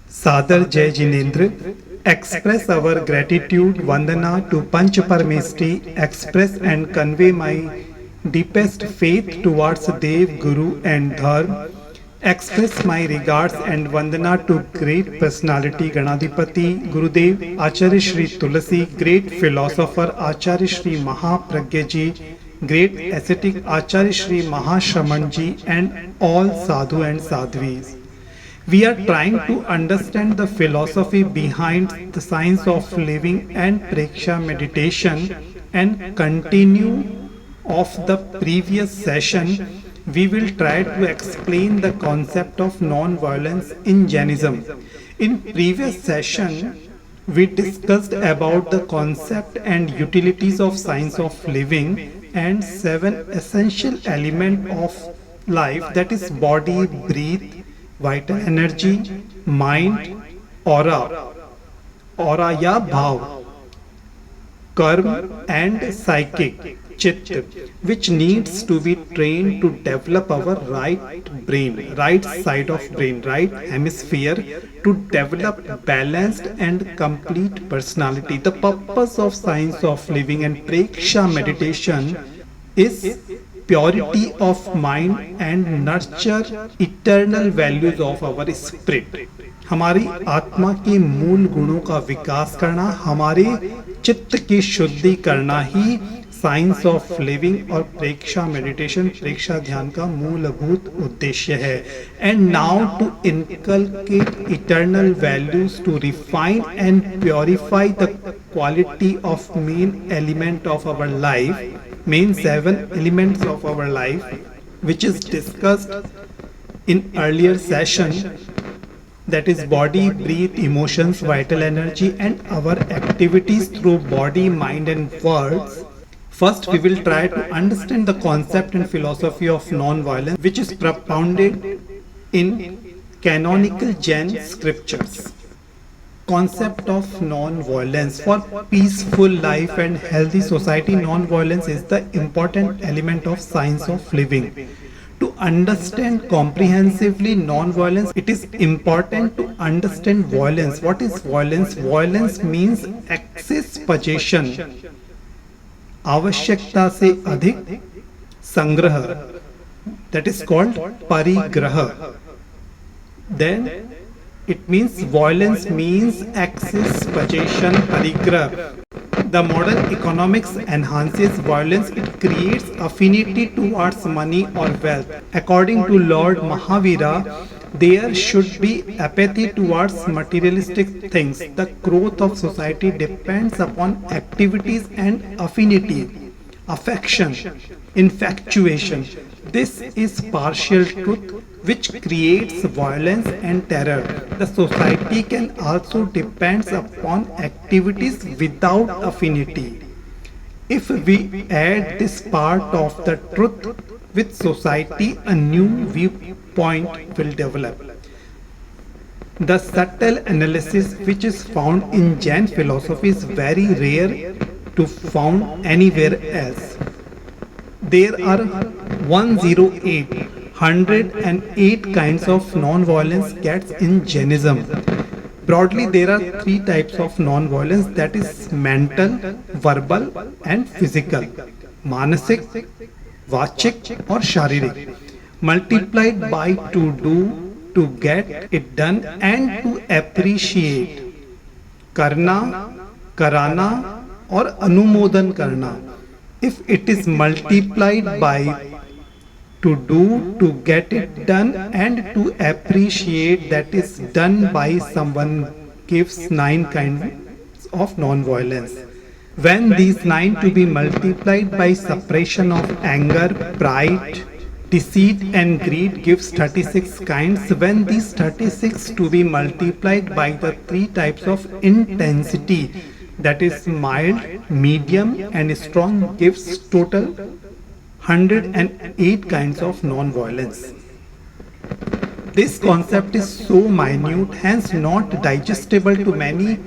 Sadar Jai Jinendra, express our gratitude, Vandana to Panch Parmeshri, express and convey my deepest faith towards Dev, Guru and Dharma. Express my regards and Vandana to great personality Ganadipati, Gurudev, Acharya Shri Tulasi, great philosopher Acharya Shri Mahapragya Ji, great ascetic Acharya Shri Mahashraman Ji and all sadhu and sadhvis. We are trying to understand the philosophy behind the science of living and Preksha meditation and continue of the previous session. We will try to explain the concept of non-violence in Jainism. In previous session, we discussed about the concept and utilities of science of living and seven essential elements of life, that is body, breath, vital energy, mind, aura या भाव, karma and psychic, chitta, which needs to be trained to develop our right brain, right side of brain, right hemisphere, to develop balanced and complete personality. The purpose of science of living and Preksha meditation is purity of mind and nurture eternal values of our spirit. हमारी आत्मा के मूल गुणों का विकास करना, हमारे चित्त की शुद्धि करना ही साइंस ऑफ लिविंग और प्रेक्षा मेडिटेशन, प्रेक्षा ध्यान का मूलभूत उद्देश्य है. And now to inculcate eternal values to refine and purify the quality of main element of our life, main seven elements of our life, which is discussed in earlier session, that is body, breath, emotions, vital energy and our activities through body, mind and words. First we will try to understand the concept and philosophy of non-violence, which is propounded in canonical Jain scriptures. Concept of non-violence. For peaceful life and healthy society, non-violence is the important element of science of living. To understand comprehensively non-violence, it is important to understand violence. What is violence? Violence means excess possession, आवश्यकता से अधिक संग्रह, that is called parigraha. Then it means violence means excess possession, parigraha. The modern economics enhances violence. It creates affinity towards money or wealth. According to Lord Mahavira, there should be apathy towards materialistic things. The growth of society depends upon activities and affinity, affection, infatuation. This is partial truth which creates violence and terror. The society can also depend upon activities without affinity. If we add this part of the truth with society, a new viewpoint will develop. The subtle analysis which is found in Jain philosophy is very rare to found anywhere else. There are 108 kinds of non-violence gets in Jainism. Broadly, there are three types of non-violence, that is mental, verbal and physical, मानसिक, वाचिक और शारीरिक, multiplied by to do, to get it done and to appreciate, करना, कराना और अनुमोदन करना. If it is multiplied by to do, to get it done and to appreciate, that is done by someone, gives 9 kinds of non-violence. When these 9 to be multiplied by suppression of anger, pride, deceit and greed gives 36 kinds. When these 36 to be multiplied by the 3 types of intensity, that is mild, medium and strong, gives total 108 kinds of non-violence. This concept is so minute, hence not digestible to many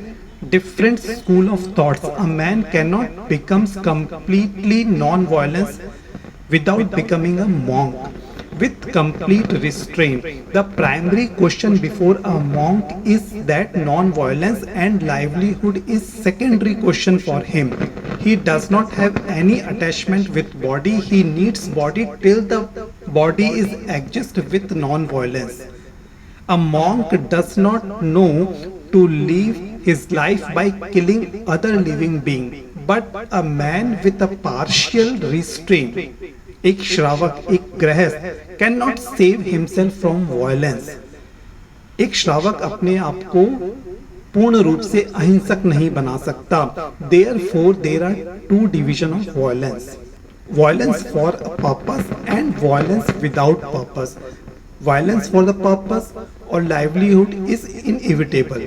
different school of thoughts. A man cannot become completely non-violent without becoming a monk. with complete restraint. The primary question before a monk is that non-violence and livelihood is secondary question for him. He does not have any attachment with body. He needs body till the body is adjust with non-violence. A monk does not know to live his life by killing other living being, but a man with a partial restraint, एक श्रावक, एक गृहस्थ, can not save himself from violence. एक श्रावक अपने आप को पूर्ण रूप से अहिंसक नहीं बना सकता. Therefore, there are two division of violence. Violence for a purpose and violence without purpose. Violence for the purpose or livelihood is inevitable.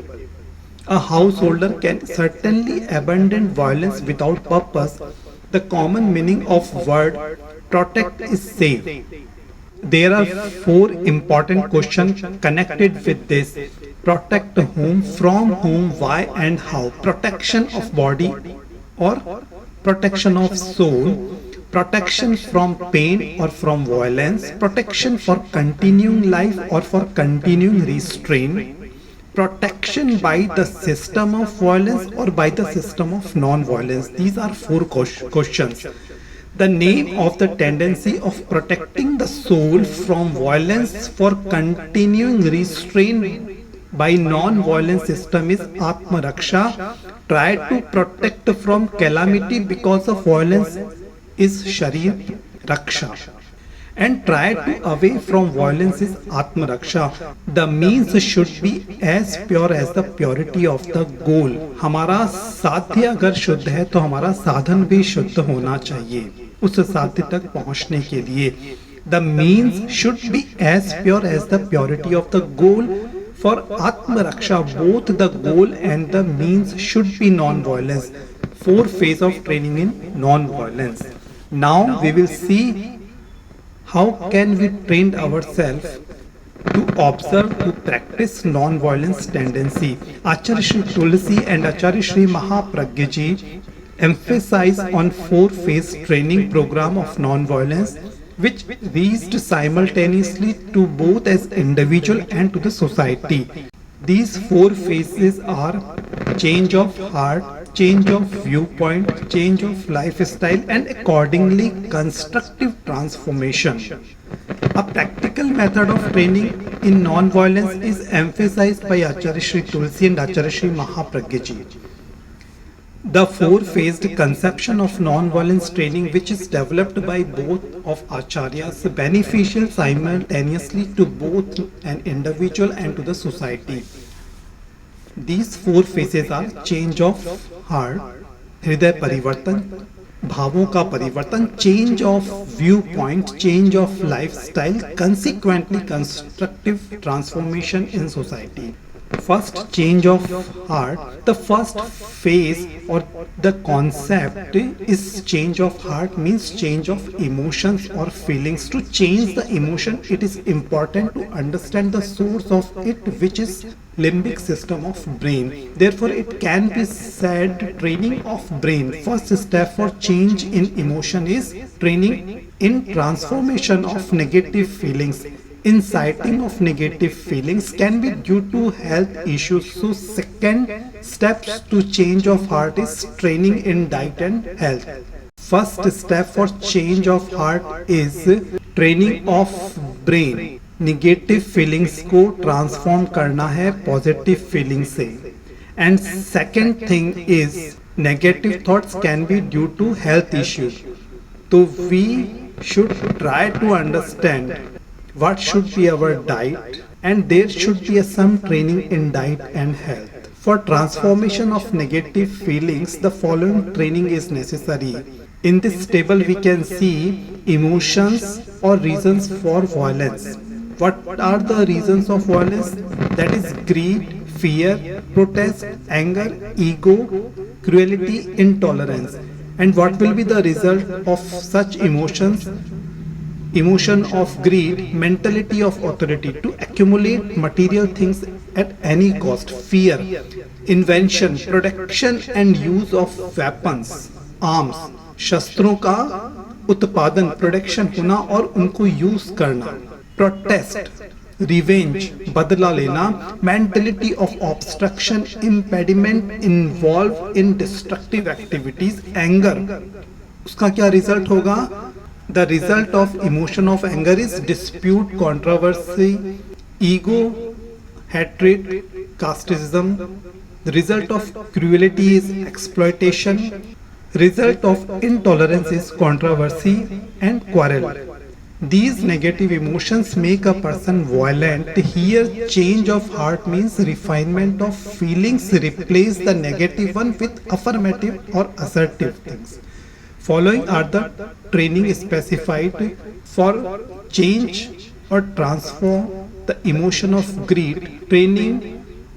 A householder can certainly abandon violence without purpose. The common meaning of word protect is save. There are four important questions connected with this. Protect whom, from whom, why and how. Protection of body or protection of soul. Protection from pain or from violence. Protection for continuing life or for continuing restraint. Protection by the system of violence or by the system of non-violence. These are four questions. The name of the tendency of protecting the soul from violence for continuing restraint by non-violent system is Atma Raksha. Try to protect from calamity because of violence is Sharir Raksha. And try to away from violence is Atma Raksha. The means should be as pure as the purity of the goal. हमारा साध्य अगर शुद्ध है तो हमारा साधन भी शुद्ध होना चाहिए उस साध्य तक पहुंचने के लिए. The means should be as pure as the purity of the goal. For Atma Raksha, both the goal and the means should be non-violence. Four phases of training in non-violence. Now we will see how can we train ourselves to observe, to practice non-violence tendency. Acharya Shri Tulsi and Acharya Shri Mahapragya Ji emphasize on four-phase training program of non-violence, which reached simultaneously to both as individual and to the society. These four phases are change of heart, change of viewpoint, change of lifestyle, and accordingly constructive transformation. A practical method of training in non-violence is emphasized by Acharya Shri Tulsi and Acharya Shri Mahapragya Ji. The four-phased conception of non-violence training, which is developed by both of acharyas, beneficial simultaneously to both an individual and to the society. These four phases are change of heart, हृदय परिवर्तन, भावों का परिवर्तन, change of viewpoint, change of lifestyle, consequently constructive transformation in society. First, change of heart. The first phase or the concept is change of heart, means change of emotions or feelings. To change the emotion, it is important to understand the source of it, which is limbic system of brain. Therefore, it can be said training of brain. First step for change in emotion is training in transformation of negative feelings. Inciting of negative feelings can be due to health issues. So second steps to change of heart is training in diet and health. First step for change of heart is training of brain. Negative feelings को transform करना है positive feelings से. And second thing is negative thoughts can be due to health issues. So we should try to understand what should be our diet, and there should be some training in diet and health. For transformation of negative feelings, the following training is necessary. In this table we can see emotions or reasons for violence. What are the reasons of violence? That is greed, fear, protest, anger, ego, cruelty, intolerance. And what will be the result of such emotions? Emotion of greed, mentality of authority, to accumulate material things at any cost. Fear, invention, production and use of weapons, arms, शस्त्रों का उत्पादन production होना और उनको use करना, protest revenge बदला लेना, mentality of obstruction impediment involve in destructive activities, anger उसका क्या रिजल्ट होगा? The result of emotion of anger is dispute, controversy, ego, hatred, casteism. The result of cruelty is exploitation. Result of intolerance is controversy and quarrel. These negative emotions make a person violent. Here, change of heart means refinement of feelings. Replace the negative one with affirmative or assertive things. Following are the training specified for change or transform the emotion of greed, training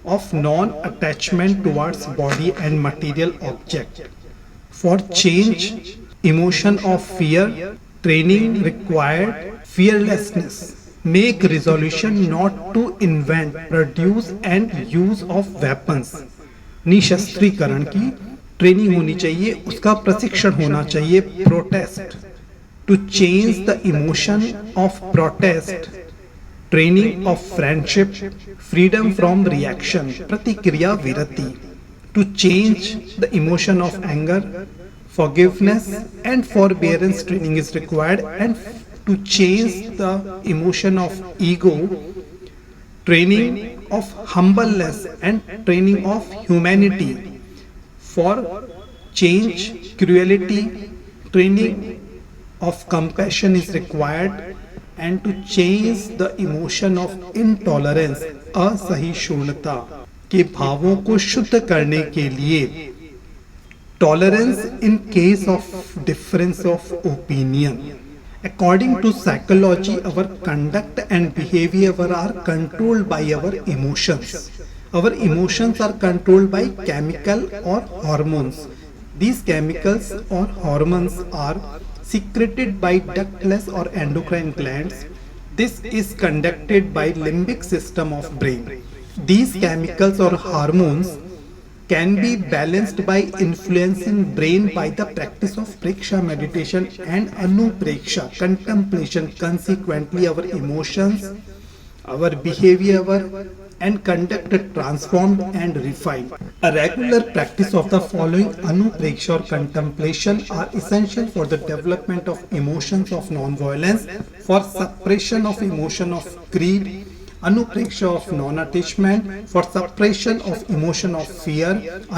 of non-attachment towards body and material object. For change emotion of fear, training required fearlessness. Make resolution not to invent, produce and use of weapons. निशस्त्रीकरण की training होनी चाहिए, उसका प्रशिक्षण होना चाहिए. Protest, to change the emotion of protest, training of friendship, freedom from reaction, प्रतिक्रिया विरति. To change the emotion of anger, forgiveness and forbearance training is required. And to change the emotion of ego, training of humbleness and training of humanity. For change cruelty, training of compassion is required. And to change the emotion of intolerance, असहिष्णुता के भावों को शुद्ध करने के लिए tolerance in case of difference of opinion. According to psychology, our conduct and behavior are controlled by our emotions. Our emotions are controlled by chemical or hormones. These chemicals or hormones are secreted by ductless or endocrine glands. This is conducted by limbic system of brain. These chemicals or hormones can be balanced by influencing brain by the practice of preksha meditation and anupreksha contemplation. Consequently, our emotions, our behavior and conduct transformed and refined. A regular practice of the following anupreksha or contemplation are essential for the development of emotions of non-violence, for suppression of emotion of greed, anupreksha of non-attachment, for suppression of emotion of fear,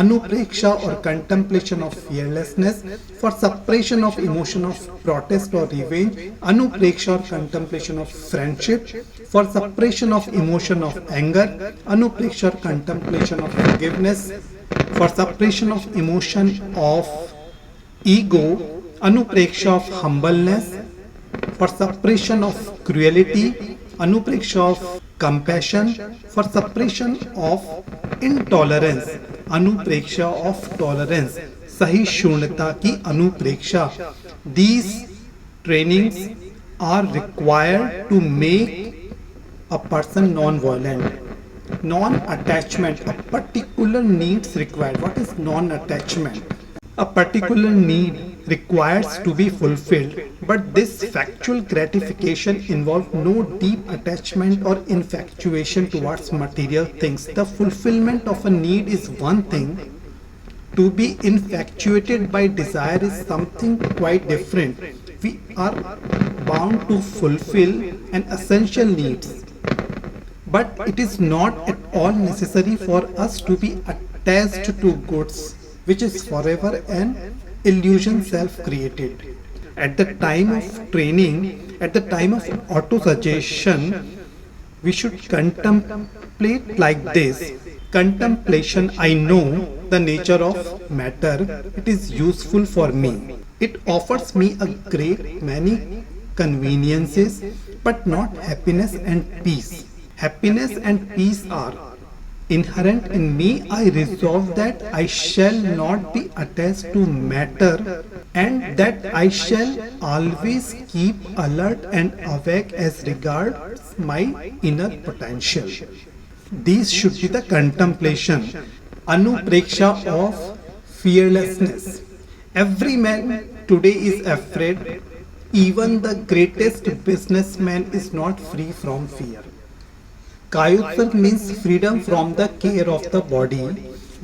anupreksha or contemplation of fearlessness, for suppression of emotion of protest or revenge, anupreksha or contemplation of friendship, for suppression of emotion of anger, anupreksha or contemplation of forgiveness, for suppression of emotion of ego, anupreksha of humbleness, for suppression of cruelty, anupreksha of compassion, for suppression of intolerance, anupreksha of tolerance, सहिष्णुता की अनुप्रेक्षा. These trainings are required to make a person non-violent. Non-attachment, a particular needs required. What is non-attachment? A particular need requires to be fulfilled, but this factual gratification involves no deep attachment or infatuation towards material things. The fulfillment of a need is one thing. To be infatuated by desire is something quite different. We are bound to fulfill an essential needs, but it is not at all necessary for us to be attached to goods, which is forever an illusion self-created. At the time of training, at the time of auto-suggestion, we should contemplate like this. Contemplation, I know the nature of matter, it is useful for me. It offers me a great many conveniences, but not happiness and peace. Happiness and peace are inherent in me. I resolve that I shall not be attached to matter, and that I shall always keep alert and awake as regards my inner potential. These should be the contemplation. Anupreksha of fearlessness. Every man today is afraid Even the greatest businessman is not free from fear. Kayutsar means freedom from the care of the body.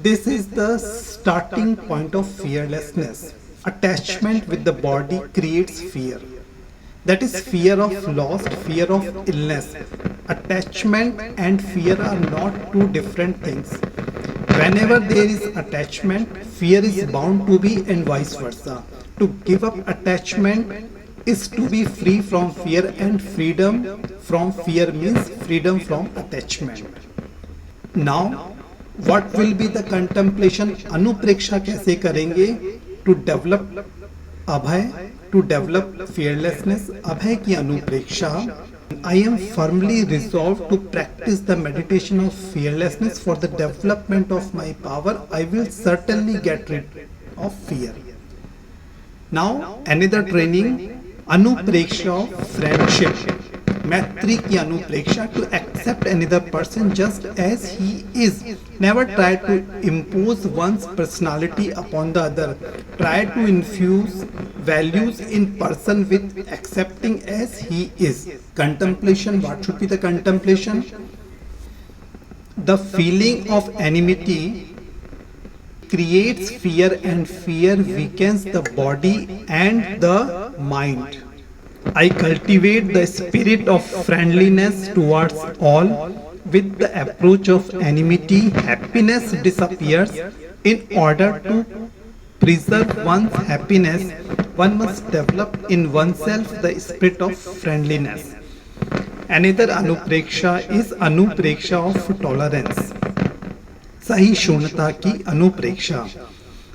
This is the starting point of fearlessness. Attachment with the body creates fear. That is fear of loss, fear of illness. Attachment and fear are not two different things. Whenever there is attachment, fear is bound to be, and vice versa. To give up attachment is to be free from fear, and freedom from fear means freedom from attachment. Now, what will be the contemplation? अनुप्रेक्षा कैसे करेंगे? To develop Abhay, to develop fearlessness, अभय की अनुप्रेक्षा. I am firmly resolved to practice the meditation of fearlessness for the development of my power. I will certainly get rid of fear. Now, another training, अनुप्रेक्षा of friendship. मैत्री की अनुप्रेक्षा, to accept another person just as he is. Never try to impose one's personality upon the other. Try to infuse values in person with accepting as he is. Contemplation, what should be the contemplation? The feeling of enmity creates fear, and fear weakens the body and the mind. I cultivate the spirit of friendliness towards all. With the approach of enmity, happiness disappears. In order to preserve one's happiness, one must develop in oneself the spirit of friendliness. Another anupreksha is anupreksha of tolerance. सहिष्णुता की अनुप्रेक्षा.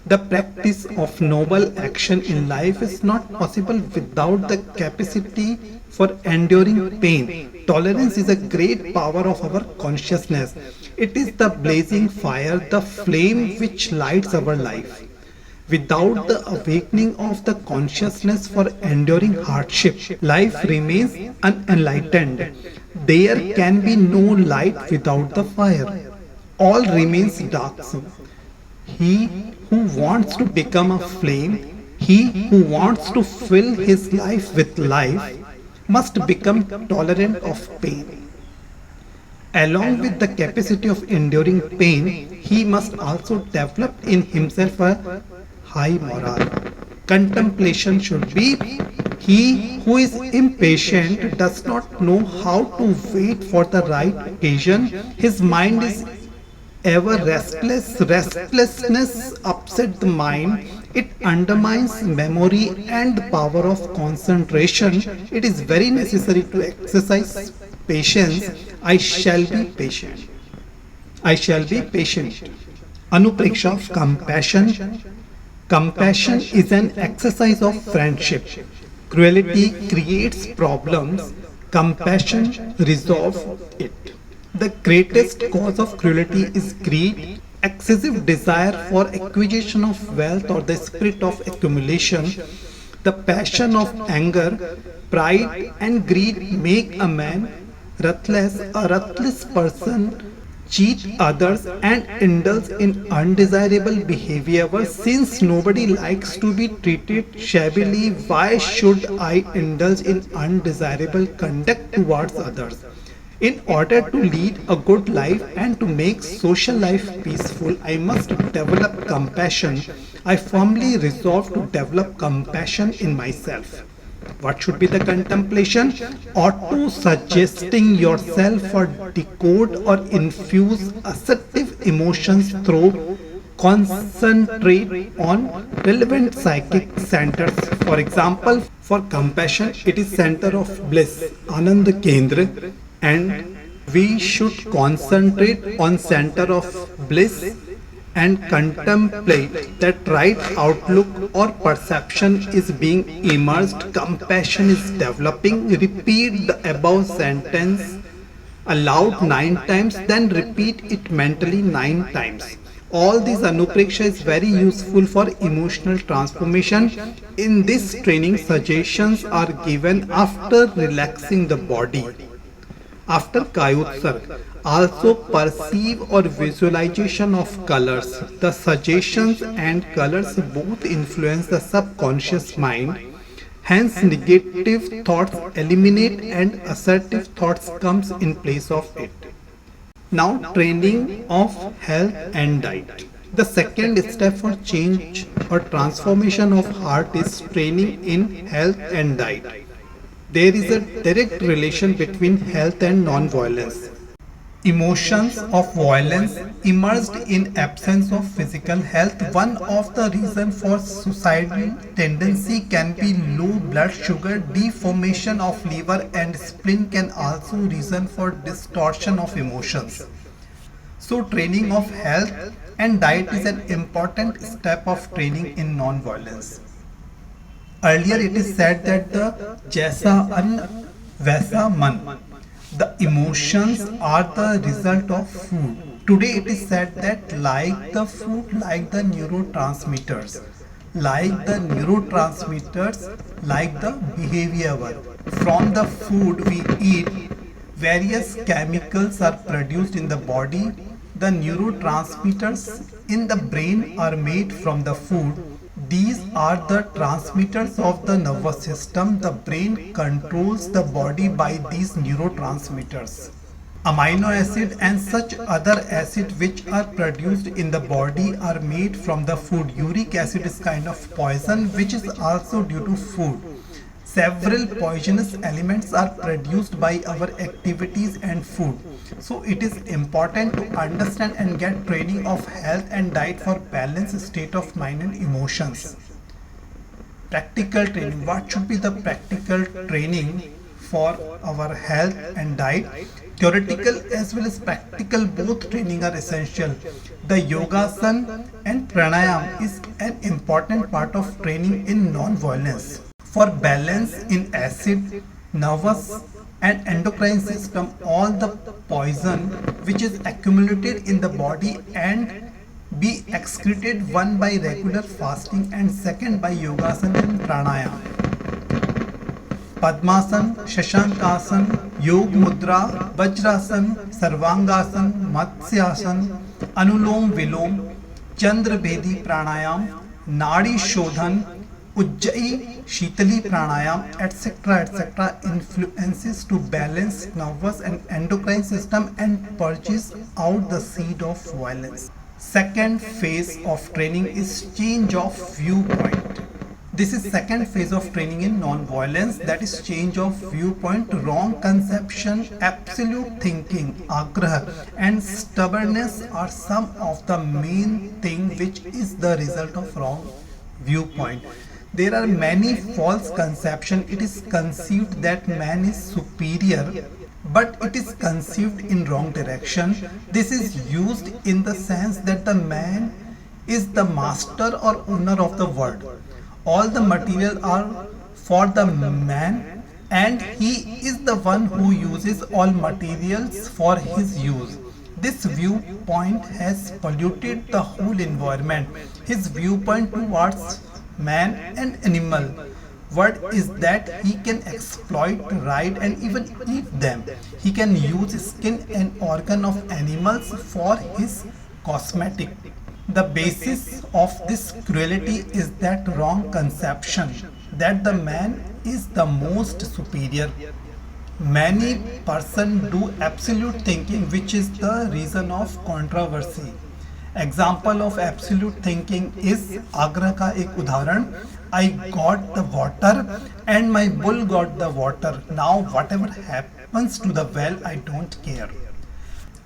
The practice of noble action in life is not possible without the capacity for enduring pain. Tolerance is a great power of our consciousness. It is the blazing fire, the flame which lights our life. Without the awakening of the consciousness for enduring hardship, life remains unenlightened. There can be no light without the fire. All remains dark. He who wants to become a flame, he who wants to fill his life with life, must become tolerant of pain. Along with the capacity of enduring pain, he must also develop in himself a high morale. Contemplation should be, he who is impatient does not know how to wait for the right occasion. His mind is ever restless. Restlessness upsets the mind. It undermines memory and the power of concentration. It is very necessary to exercise patience. I shall be patient. I shall be patient. Anupreksha of compassion. Compassion is an exercise of friendship. Cruelty creates problems. Compassion resolves it. The greatest cause of cruelty is greed, excessive desire for acquisition of wealth, or the spirit of accumulation. The passion of anger, pride, and greed make a man ruthless. A ruthless person cheat others and indulge in undesirable behavior. Since nobody likes to be treated shabbily, why should I indulge in undesirable conduct towards others? In order to lead a good life and to make social life peaceful, I must develop compassion. I firmly resolve to develop compassion in myself. What should be the contemplation? Auto-suggesting yourself or decode or infuse assertive emotions through concentrate on relevant psychic centers. For example, for compassion, it is center of bliss, Anand Kendra, and we should concentrate on center of bliss and contemplate that right outlook or perception is being immersed, compassion is developing. Repeat the above sentence aloud 9 times, then repeat it mentally 9 times. All these anupreksha is very useful for emotional transformation. In this training, suggestions are given after relaxing the body. After Kayutsarg, also perceive or visualization of colors. The suggestions and colors both influence the subconscious mind. Hence, negative thoughts eliminate and assertive thoughts comes in place of it. Now, training of health and diet. The second step for change or transformation of heart is training in health and diet. There is a direct relation between health and non-violence. Emotions of violence emerged in absence of physical health. One of the reasons for suicidal tendency can be low blood sugar. Deformation of liver and spleen can also reason for distortion of emotions. So training of health and diet is an important step of training in non-violence. Earlier it is said that the jaisa an vaisa man. The emotions are the result of food. Today it is said that like the food, like the neurotransmitters, like the behavior. From the food we eat, various chemicals are produced in the body. The neurotransmitters in the brain are made from the food. These are the transmitters of the nervous system. The brain controls the body by these neurotransmitters. Amino acid and such other acid which are produced in the body are made from the food. Uric acid is kind of poison which is also due to food. Several poisonous elements are produced by our activities and food. So it is important to understand and get training of health and diet for balanced state of mind and emotions. Practical training. What should be the practical training for our health and diet? Theoretical as well as practical, both training are essential. The yogasana and pranayam is an important part of training in non-violence. For balance in acid, nervous and endocrine system, all the poison which is accumulated in the body and be excreted, one by regular fasting and second by yogasana and pranayam. Padmasan, Shashankasan, Yog Mudra, Vajrasan, Sarvangasan, Matsyasana, Anulom Vilom, Chandra Bedi Pranayam, Nadi Shodhan, Ujjayi Shitali Pranayam, etc. influences to balance nervous and endocrine system and purges out the seed of violence. Second phase of training is change of viewpoint. This is second phase of training in non-violence, that is change of viewpoint. Wrong conception, absolute thinking, agraha and stubbornness are some of the main thing which is the result of wrong viewpoint. There are many false conceptions. It is conceived that man is superior, but it is conceived in wrong direction. This is used in the sense that the man is the master or owner of the world. All the material are for the man and he is the one who uses all materials for his use. This viewpoint has polluted the whole environment. His viewpoint towards man and animal word is that he can exploit, ride and even eat them. He can use skin and organ of animals for his cosmetic. The basis of this cruelty is that wrong conception that the man is the most superior. Many persons do absolute thinking which is the reason of controversy. Example of absolute thinking is Agra का एक उदाहरण. I got the water and my bull got the water. Now whatever happens to the well, I don't care.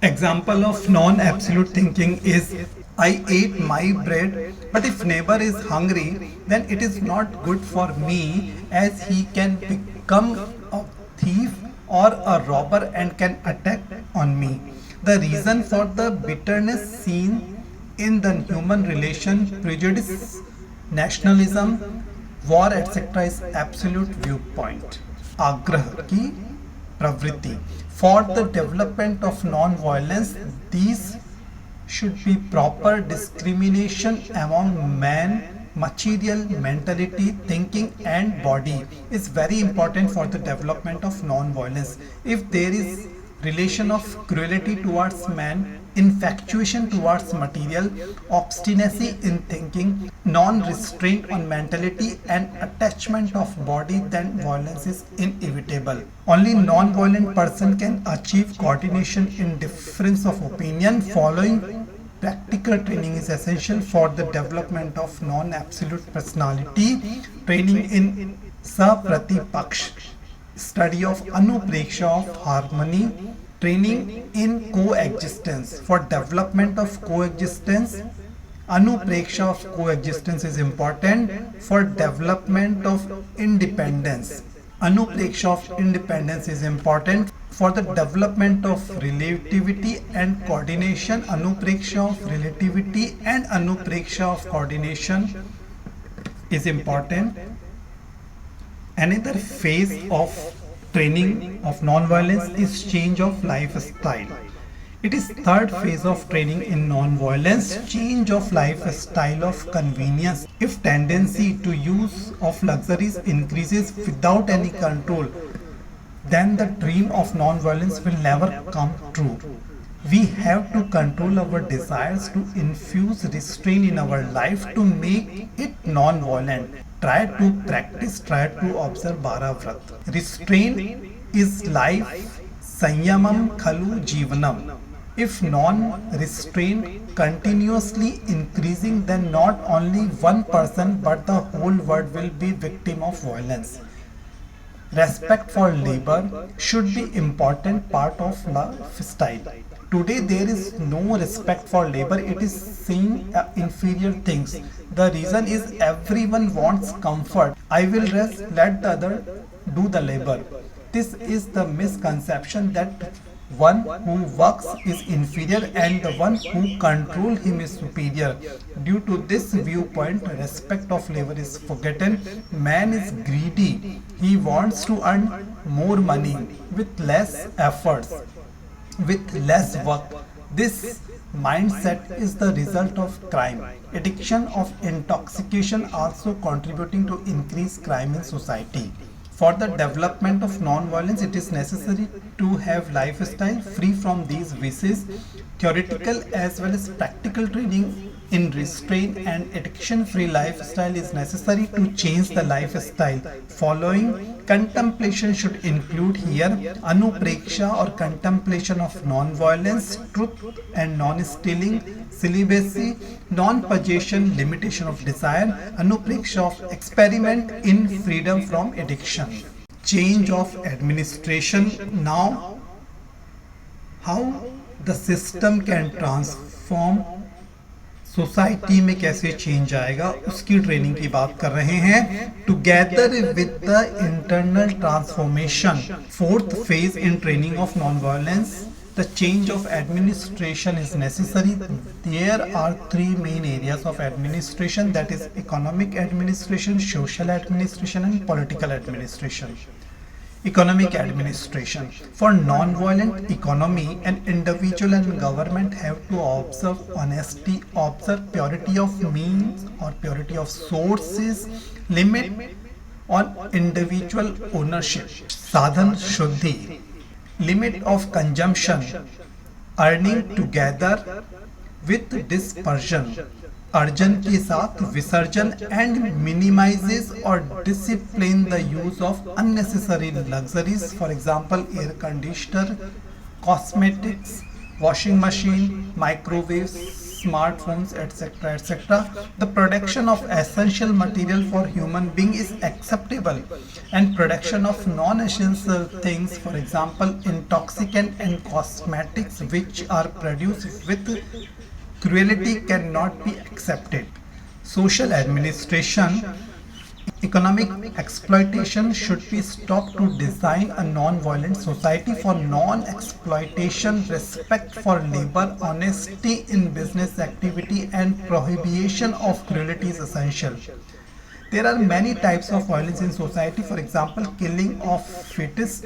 Example of non-absolute thinking is I ate my bread, but if neighbor is hungry, then it is not good for me as he can become a thief or a robber and can attack on me. The reason for the bitterness seen in the human relation, prejudice, nationalism, war, etc. is absolute viewpoint. Agraha ki pravritti. For the development of non-violence, these should be proper discrimination among man, material, mentality, thinking and body is very important for the development of non-violence. If there is relation of cruelty towards man, infatuation towards material, obstinacy in thinking, non-restraint on mentality, and attachment of body, then violence is inevitable. Only non-violent person can achieve coordination in difference of opinion. Following practical training is essential for the development of non-absolute personality. Training in Sapratipaksh, study of anupreksha of harmony, training in coexistence. For development of coexistence, anupreksha of coexistence is important. For development of independence, anupreksha of independence is important. For the development of relativity and coordination, anupreksha of relativity and anupreksha of coordination is important. Another phase of training of non-violence is change of lifestyle. It is third phase of training in non-violence, change of lifestyle of convenience. If tendency to use of luxuries increases without any control, then the dream of non-violence will never come true. We have to control our desires to infuse restraint in our life to make it non-violent. Try to practice, try to observe Bharavrat. Restraint is life, Sanyamam Khalu Jivanam. If non-restraint continuously increasing, then not only one person but the whole world will be victim of violence. Respect for labor should be important part of lifestyle. Today there is no respect for labor. It is seen inferior things. The reason is everyone wants comfort. I will rest, let the other do the labor. This is the misconception that one who works is inferior and the one who control him is superior. Due to this viewpoint, respect of labor is forgotten. Man is greedy. He wants to earn more money with less efforts, with less work. This mindset is the result of crime. Addiction of intoxication also contributing to increased crime in society. For the development of non-violence, it is necessary to have lifestyle free from these vices. Theoretical as well as practical training in restraint and addiction-free lifestyle is necessary to change the lifestyle. Following contemplation should include here anupreksha or contemplation of non-violence, truth and non-stealing, celibacy, non-possession, limitation of desire, anupreksha of experiment in freedom from addiction. Change of administration. Now, how the system can transform, society में कैसे change आएगा उसकी training की बात कर रहे हैं. Together with the internal transformation, fourth phase in training of non violence, the change of administration is necessary. There are three main areas of administration, that is economic administration, social administration and political administration. Economic administration. For non-violent economy, an individual and government have to observe honesty, observe purity of means or purity of sources, limit on individual ownership, sadhan shuddhi, limit of consumption, earning together with dispersion, अर्जन के साथ विसर्जन, and minimises और discipline the use of unnecessary luxuries, for example air conditioner, cosmetics, washing machine, microwaves, smartphones, etc., etc. The production of essential material for human being is acceptable, and production of non-essential things, for example, intoxicant and cosmetics, which are produced with cruelty, cannot be accepted. Social administration. Economic exploitation should be stopped to design a non-violent society. For non-exploitation, respect for labor, honesty in business activity, and prohibition of cruelty is essential. There are many types of violence in society. For example, killing of fetus,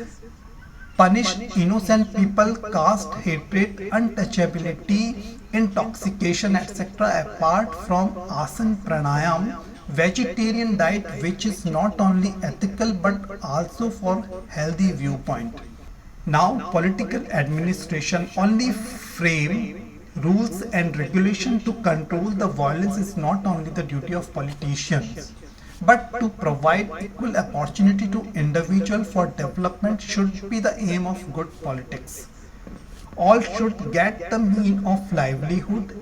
punish innocent people, caste hatred, untouchability, intoxication, etc. Apart from asana pranayam, vegetarian diet, which is not only ethical but also for healthy viewpoint. Now political administration. Only frame Rules and regulation to control the violence is not only the duty of politicians, but to provide equal opportunity to individual for development should be the aim of good politics. All should get the mean of livelihood,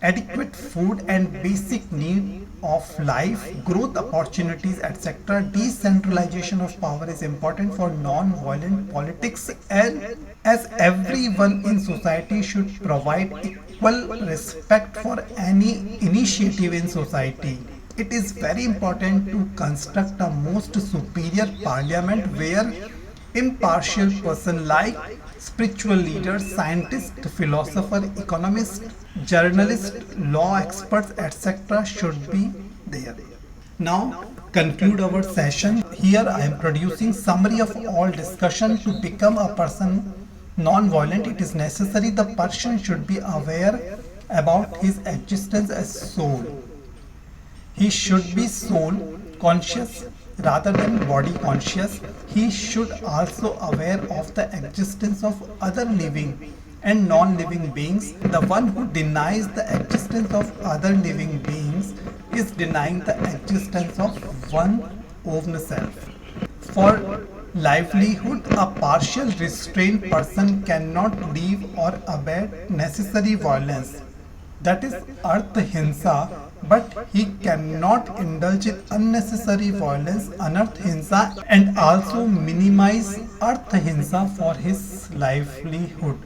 adequate food and basic need of life, growth opportunities, etc. Decentralization of power is important for non-violent politics, and as everyone in society should provide equal respect for any initiative in society. It is very important to construct a most superior parliament where impartial person like spiritual leaders, scientists, philosopher, economists, journalists, law experts, etc. should be there. Now conclude our session. Here I am producing summary of all discussion. To become a person non-violent, it is necessary the person should be aware about his existence as soul. He should be soul conscious rather than body conscious. He should also aware of the existence of other living and non-living beings. The one who denies the existence of other living beings is denying the existence of one own self. For livelihood, a partial restrained person cannot leave or abet necessary violence. That is Artha Hinsa, but he cannot indulge in unnecessary violence, Anarth Hinsa, and also minimize Artha Hinsa for his livelihood.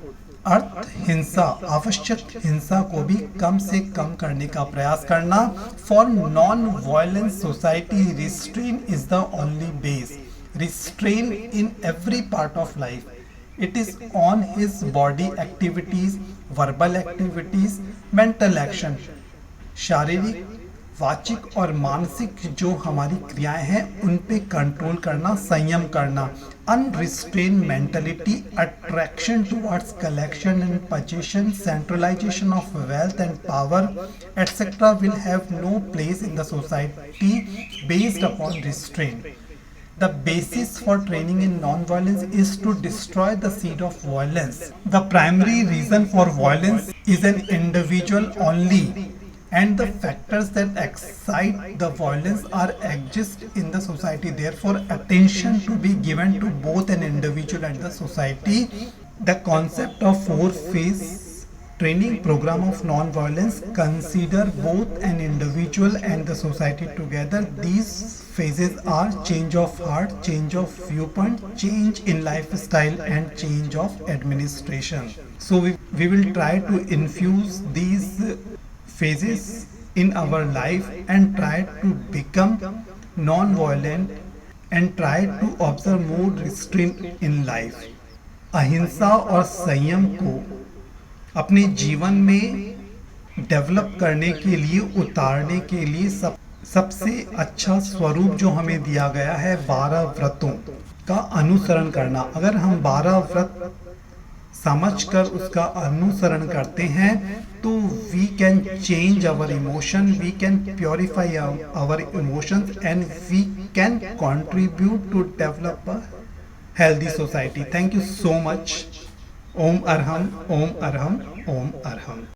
अर्थ हिंसा आवश्यक हिंसा को भी कम से कम करने का प्रयास करना. For non violent society restrain is the only base. Restrain in every part of life. It is on his body activities, verbal activities, mental action. शारीरिक, वाचिक और मानसिक जो हमारी क्रियाएं हैं उन पे कंट्रोल करना, संयम करना. Unrestrained mentality, attraction towards collection and possession, centralization of wealth and power, etc. will have no place in the society based upon restraint. The basis for training in non-violence is to destroy the seed of violence. The primary reason for violence is an individual only, and the factors that excite the violence are exist in the society. Therefore, attention to be given to both an individual and the society. The concept of four-phase training program of non-violence consider both an individual and the society together. These phases are change of heart, change of viewpoint, change in lifestyle, and change of administration. So we will try to infuse these phases in our life and try to become non-violent and try to observe more restraint in life. अहिंसा और संयम को अपने जीवन में develop करने के लिए, उतारने के लिए सबसे अच्छा स्वरूप जो हमें दिया गया है 12 व्रतों का अनुसरण करना. अगर हम 12 व्रत समझकर उसका अनुसरण करते हैं तो we can change our emotion, we can purify our emotions and we can contribute to develop a healthy society. Thank you so much. Om Arham, Om Arham, Om Arham.